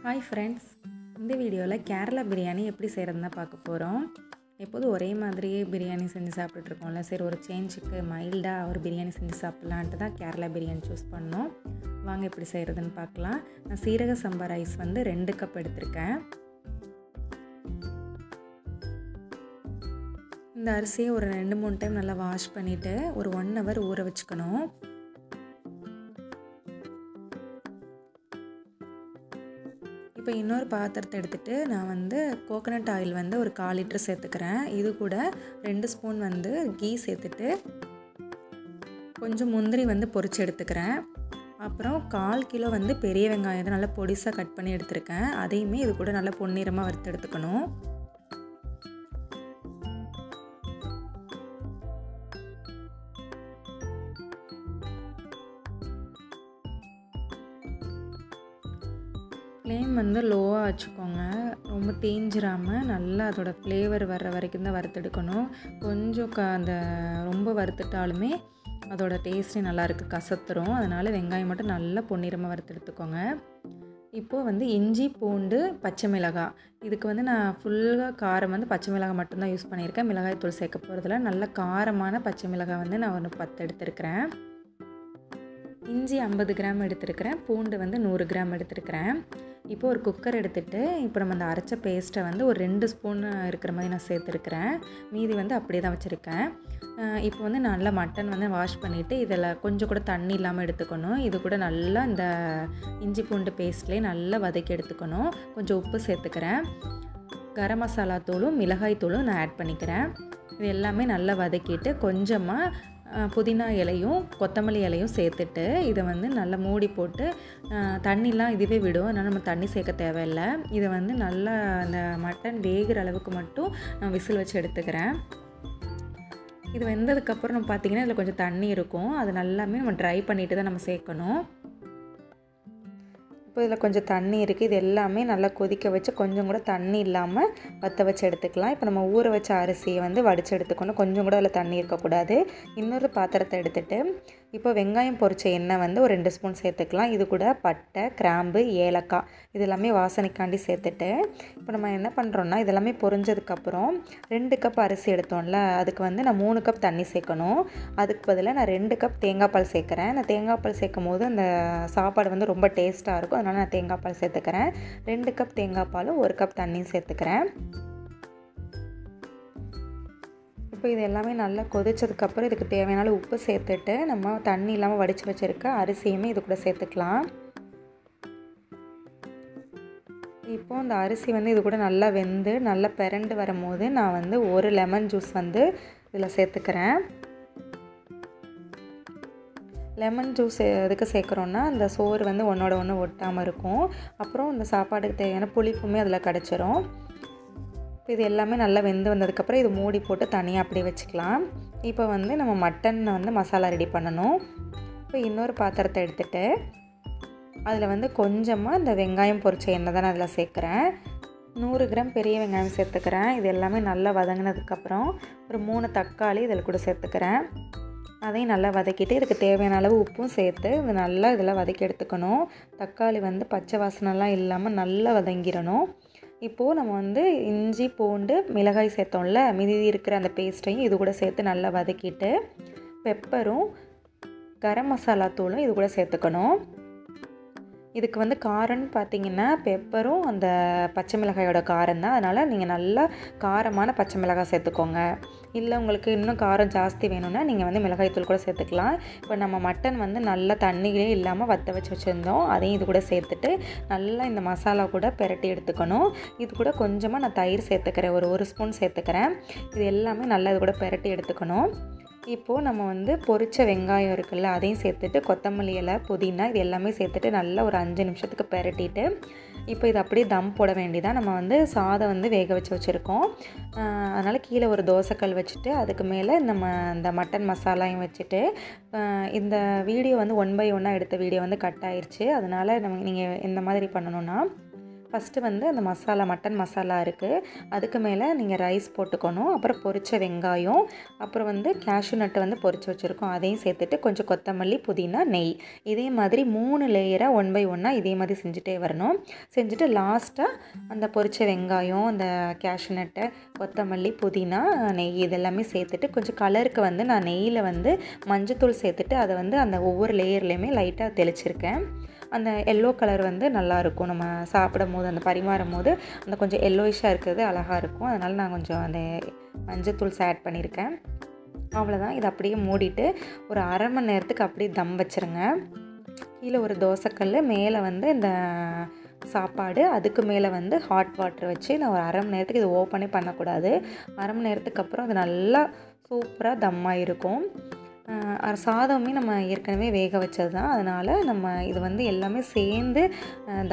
Hi friends, இந்த வீடியோவில் கேரளா பிரியாணி எப்படி செய்கிறதுன்னு பார்க்க போகிறோம். எப்போதும் ஒரே மாதிரியே பிரியாணி செஞ்சு சாப்பிட்டுட்ருக்கோம்ல, சரி ஒரு சேஞ்சுக்கு மைல்டாக ஒரு பிரியாணி செஞ்சு சாப்பிட்லான்ட்டு தான் கேரளா பிரியாணி சூஸ் பண்ணோம். வாங்க எப்படி செய்கிறதுன்னு பார்க்கலாம். நான் சீரக சம்பா ரைஸ் 2 கப் எடுத்திருக்கேன். இந்த அரிசியை ஒரு 2-3 டைம் நல்லா வாஷ் பண்ணிவிட்டு ஒரு 1 ஹவர் ஊற வச்சுக்கணும். இப்போ இன்னொரு பாத்திரத்தை எடுத்துகிட்டு நான் கோகனட் ஆயில் ஒரு 1/4 லிட்டர் சேர்த்துக்கிறேன். இது கூட 2 ஸ்பூன் கீ சேர்த்துட்டு கொஞ்சம் முந்திரி பொரிச்சு எடுத்துக்கிறேன். அப்புறம் 1/4 கிலோ பெரிய வெங்காயம் நல்லா பொடிசாக கட் பண்ணி எடுத்துருக்கேன். அதையுமே இது கூட நல்லா பொன்னிறமாக வறுத்து எடுத்துக்கணும். ஃப்ளேம் லோவாக வச்சுக்கோங்க. ரொம்ப தீஞ்சிராமல் நல்லா அதோட ஃப்ளேவர் வர்ற வரைக்கும் தான் வறுத்தெடுக்கணும். கொஞ்சம் அந்த ரொம்ப வறுத்துட்டாலுமே அதோட டேஸ்ட்டே நல்லாயிருக்கு, கசத்துரும். அதனால் வெங்காயம் மட்டும் நல்லா பொன்னிறமாக வறுத்தெடுத்துக்கோங்க. இப்போது இஞ்சி, பூண்டு, பச்சை மிளகாய், இதுக்கு நான் ஃபுல்லாக காரம் பச்சை மிளகாய் மட்டும்தான் யூஸ் பண்ணியிருக்கேன். மிளகாய் தூள் சேர்க்க போகிறதுல நல்ல காரமான பச்சை மிளகாய் நான் 10 எடுத்துருக்கிறேன். இஞ்சி 50 கிராம் எடுத்துருக்கிறேன். பூண்டு 100 கிராம் எடுத்துருக்கிறேன். இப்போ ஒரு குக்கர் எடுத்துகிட்டு இப்போ நம்ம அந்த அரைச்ச பேஸ்ட்டை ஒரு 2 ஸ்பூன் இருக்கிற மாதிரி நான் சேர்த்துருக்கிறேன். மீதி அப்படியே தான் வச்சுருக்கேன். இப்போ நல்லா மட்டன் வாஷ் பண்ணிவிட்டு இதில் கொஞ்சம் கூட தண்ணி இல்லாமல் எடுத்துக்கணும். இது கூட நல்லா இந்த இஞ்சி பூண்டு பேஸ்ட்லேயே நல்லா வதக்கி எடுத்துக்கணும். கொஞ்சம் உப்பு சேர்த்துக்கிறேன். கரம் மசாலா தூளும் மிளகாய் தூளும் நான் ஆட் பண்ணிக்கிறேன். இது எல்லாமே நல்லா வதக்கிட்டு கொஞ்சமாக புதினா இலையும் கொத்தமல்லி இலையும் சேர்த்துட்டு இதை நல்லா மூடி போட்டு தண்ணிலாம் இதுவே விடும். அதனால் நம்ம தண்ணி சேர்க்க தேவையில்லை. இதை நல்லா அந்த மட்டன் வேகிற அளவுக்கு மட்டும் நான் விசில் வச்சு எடுத்துக்கிறேன். இது வெந்ததுக்கப்புறம் நம்ம பார்த்திங்கன்னா இதில் கொஞ்சம் தண்ணி இருக்கும். அது நல்லாமே நம்ம ட்ரை பண்ணிவிட்டு தான் நம்ம சேர்க்கணும். இப்போ இதில் கொஞ்சம் தண்ணி இருக்குது. இது எல்லாமே நல்லா கொதிக்க வச்சு கொஞ்சம் கூட தண்ணி இல்லாமல் வற்ற வச்சு எடுத்துக்கலாம். இப்போ நம்ம ஊற வச்ச அரிசியை வடித்து எடுத்துக்கணும். கொஞ்சம் கூட அதில் தண்ணி இருக்கக்கூடாது. இன்னொரு பாத்திரத்தை எடுத்துகிட்டு இப்போ வெங்காயம் பொரிச்ச எண்ணெய் ஒரு 2 ஸ்பூன் சேர்த்துக்கலாம். இது கூட பட்டை, கிராம்பு, ஏலக்காய் இது எல்லாமே வாசனைக்காண்டி சேர்த்துட்டு இப்போ நம்ம என்ன பண்ணுறோன்னா இதெல்லாமே பொரிஞ்சதுக்கப்புறம் 2 கப் அரிசி எடுத்தோம்ல, அதுக்கு நான் 3 கப் தண்ணி சேர்க்கணும். அதுக்கு பதிலாக நான் 2 கப் தேங்காய் பால் சேர்க்குறேன். நான் தேங்காய் பால் சேர்க்கும் போது அந்த சாப்பாடு ரொம்ப டேஸ்ட்டாக இருக்கும். அதனால் நான் தேங்காய் பால் சேர்த்துக்கிறேன். 2 கப் தேங்காய் பாலும் 1 கப் தண்ணியும் சேர்த்துக்கிறேன். இப்போ இது எல்லாமே நல்லா கொதிச்சதுக்கப்புறம் இதுக்கு தேவையான உப்பு சேர்த்துட்டு நம்ம தண்ணி இல்லாமல் வடித்து வச்சுருக்க அரிசியுமே இது கூட சேர்த்துக்கலாம். இப்போது இந்த அரிசி இது கூட நல்லா வெந்து நல்லா பிரண்டு வரும்போது நான் ஒரு லெமன் ஜூஸ் இதில் சேர்த்துக்கிறேன். லெமன் ஜூஸ் எதுக்கு சேர்க்குறோன்னா அந்த சோறு ஒன்றோட ஒன்று ஒட்டாமல் இருக்கும். அப்புறம் இந்த சாப்பாடுக்கு தேவையான புளிப்புமே அதில் கிடச்சிரும். இது எல்லாமே நல்லா வெந்து வந்ததுக்கப்புறம் இது மூடி போட்டு தனியாக அப்படியே வச்சுக்கலாம். இப்போ நம்ம மட்டன் மசாலா ரெடி பண்ணணும். இப்போ இன்னொரு பாத்திரத்தை எடுத்துகிட்டு அதில் கொஞ்சமாக இந்த வெங்காயம் பொரிச்ச எண்ணெய் தான் நான் அதில் சேர்க்குறேன். 100 கிராம் பெரிய வெங்காயம் சேர்த்துக்கிறேன். இது எல்லாமே நல்லா வதங்கினதுக்கப்புறம் ஒரு 3 தக்காளி இதில் கூட சேர்த்துக்கிறேன். அதையும் நல்லா வதக்கிட்டு இதுக்கு தேவையான அளவு உப்பும் சேர்த்து இது நல்லா இதில் வதக்கி எடுத்துக்கணும். தக்காளி பச்சை வாசனைலாம் இல்லாமல் நல்லா வதங்கிடணும். இப்போது நம்ம இஞ்சி, பூண்டு, மிளகாய் சேர்த்தோம்ல, மீதி இருக்கிற அந்த பேஸ்ட்டையும் இது கூட சேர்த்து நல்லா வதக்கிட்டு பெப்பரும் கரம் மசாலா தூளும் இது கூட சேர்த்துக்கணும். இதுக்கு காரம்னு பார்த்திங்கன்னா பெப்பரும் அந்த பச்சை மிளகாயோட காரம் தான். அதனால் நீங்கள் நல்லா காரமான பச்சை மிளகாய் சேர்த்துக்கோங்க. இல்லை உங்களுக்கு இன்னும் காரம் ஜாஸ்தி வேணும்னா நீங்கள் மிளகாய் தூள் கூட சேர்த்துக்கலாம். இப்போ நம்ம மட்டன் நல்லா தண்ணியிலே இல்லாமல் வற்ற வச்சு வச்சுருந்தோம். அதையும் இது கூட சேர்த்துட்டு நல்லா இந்த மசாலா கூட பிரட்டி எடுத்துக்கணும். இது கூட கொஞ்சமாக நான் தயிர் சேர்த்துக்கிறேன். ஒரு ஸ்பூன் சேர்த்துக்கிறேன். இது எல்லாமே நல்லா இது கூட பிரட்டி எடுத்துக்கணும். இப்போது நம்ம பொரிச்ச வெங்காயம் இருக்குல்ல, அதையும் சேர்த்துட்டு கொத்தமல்லி இலை, புதினா இது எல்லாமே சேர்த்துட்டு நல்லா ஒரு 5 நிமிஷத்துக்கு பிரட்டிட்டு இப்போ இது அப்படியே தம் போட வேண்டியதான். நம்ம சாதம் வேக வச்சு வச்சுருக்கோம். அதனால் கீழே ஒரு தோசைக்கல் வச்சுட்டு அதுக்கு மேலே நம்ம இந்த மட்டன் மசாலாயும் வச்சுட்டு இந்த வீடியோ 1 பை 1 எடுத்த வீடியோ கட் ஆயிடுச்சு. அதனால் நீங்கள் இந்த மாதிரி பண்ணணுன்னா ஃபஸ்ட்டு வந்து அந்த மசாலா மட்டன் மசாலா இருக்குது, அதுக்கு மேலே நீங்கள் ரைஸ் போட்டுக்கணும். அப்புறம் பொரிச்ச வெங்காயம், அப்புறம் வந்து கேஷ்யூ நட்டு வந்து பொரிச்சு வச்சுருக்கோம், அதையும் சேர்த்துட்டு கொஞ்சம் கொத்தமல்லி, புதினா, நெய், இதே மாதிரி 3 லேயராக 1 பை 1 இதே மாதிரி செஞ்சுட்டே வரணும். செஞ்சுட்டு லாஸ்ட்டாக அந்த பொரிச்ச வெங்காயம், அந்த கேஷ்யூ நட்டு, கொத்தமல்லி, புதினா, நெய் இதெல்லாமே சேர்த்துட்டு கொஞ்சம் கலருக்கு வந்து நான் நெய்யில் வந்து மஞ்சத்தூள் சேர்த்துட்டு அதை வந்து அந்த ஒவ்வொரு லேயர்லேயுமே லைட்டாக தெளிச்சிருக்கேன். அந்த எல்லோ கலர் வந்து நல்லாயிருக்கும், நம்ம சாப்பிடும் போது அந்த பரிமாறும் போது அந்த கொஞ்சம் எல்லோயிஷாக இருக்கிறது அழகாக இருக்கும். அதனால் நான் கொஞ்சம் அந்த மஞ்சத்தூள்ஸ் ஆட் பண்ணியிருக்கேன். அவ்வளோதான். இதை அப்படியே மூடிட்டு ஒரு அரை மணி நேரத்துக்கு அப்படியே தம் வச்சுருங்க. கீழே ஒரு தோசைக்கல், மேலே வந்து இந்த சாப்பாடு, அதுக்கு மேலே வந்து ஹாட் வாட்டர் வச்சு நான் ஒரு அரை மணி நேரத்துக்கு இது ஓப்பனே பண்ணக்கூடாது. அரை மணி நேரத்துக்கு அப்புறம் அது நல்லா சூப்பராக தம்மாக இருக்கும். சாதமே நம்ம ஏற்கனவே வேக வச்சது தான், அதனால் நம்ம இது வந்து எல்லாமே சேர்ந்து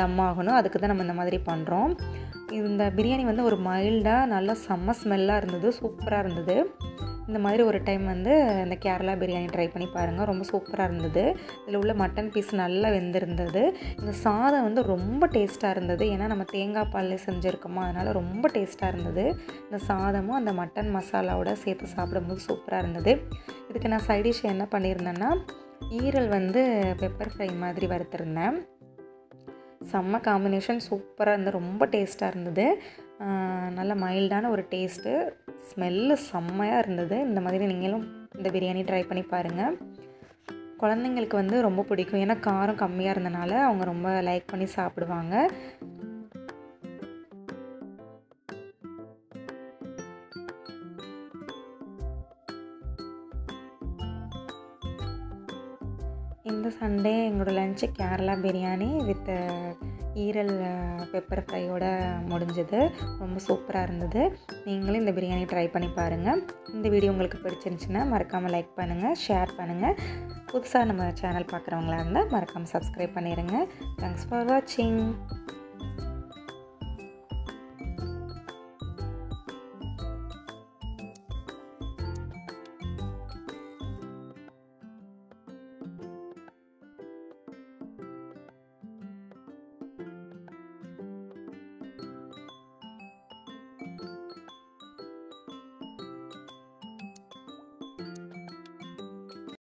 தம் ஆகணும். அதுக்கு தான் நம்ம இந்த மாதிரி பண்ணுறோம். இந்த பிரியாணி வந்து ஒரு மைல்டாக நல்லா செம்ம ஸ்மெல்லாக இருந்தது, சூப்பராக இருந்தது. இந்த மாதிரி ஒரு டைம் வந்து இந்த கேரளா பிரியாணி ட்ரை பண்ணி பாருங்கள், ரொம்ப சூப்பராக இருந்தது. இதில் உள்ள மட்டன் பீஸ் நல்லா வெந்திருந்தது. இந்த சாதம் வந்து ரொம்ப டேஸ்ட்டாக இருந்தது, ஏன்னா நம்ம தேங்காய் பால்ல செஞ்சுருக்கோமா, அதனால் ரொம்ப டேஸ்ட்டாக இருந்தது. இந்த சாதமும் அந்த மட்டன் மசாலாவோட சேர்த்து சாப்பிடும்போது சூப்பராக இருந்தது. இதுக்கு நான் சைடிஷ் என்ன பண்ணியிருந்தேன்னா, ஈரல் வந்து பெப்பர் ஃப்ரை மாதிரி வறுத்துருந்தேன். செம்ம காம்பினேஷன், சூப்பராக இருந்தது, ரொம்ப டேஸ்ட்டாக இருந்தது. நல்ல மைல்டான ஒரு டேஸ்ட்டு, ஸ்மெல்லு செம்மையாக இருந்தது. இந்த மாதிரி நீங்களும் இந்த பிரியாணி ட்ரை பண்ணி பாருங்கள். குழந்தைங்களுக்கு வந்து ரொம்ப பிடிக்கும், ஏன்னா காரம் கம்மியாக இருந்தனால அவங்க ரொம்ப லைக் பண்ணி சாப்பிடுவாங்க. இந்த சண்டே எங்களோட லன்ச்சு கேரளா பிரியாணி வித் ஈரல் பெப்பர் ஃப்ரையோட முடிஞ்சது. ரொம்ப சூப்பராக இருந்தது. நீங்களும் இந்த பிரியாணி ட்ரை பண்ணி பாருங்கள். இந்த வீடியோ உங்களுக்கு பிடிச்சிருந்துச்சுன்னா மறக்காமல் லைக் பண்ணுங்கள், ஷேர் பண்ணுங்கள். புதுசாக நம்ம சேனல் பார்க்குறவங்களா இருந்தால் மறக்காமல் சப்ஸ்கிரைப் பண்ணிடுங்க. தேங்க்ஸ் ஃபார் வாட்சிங்.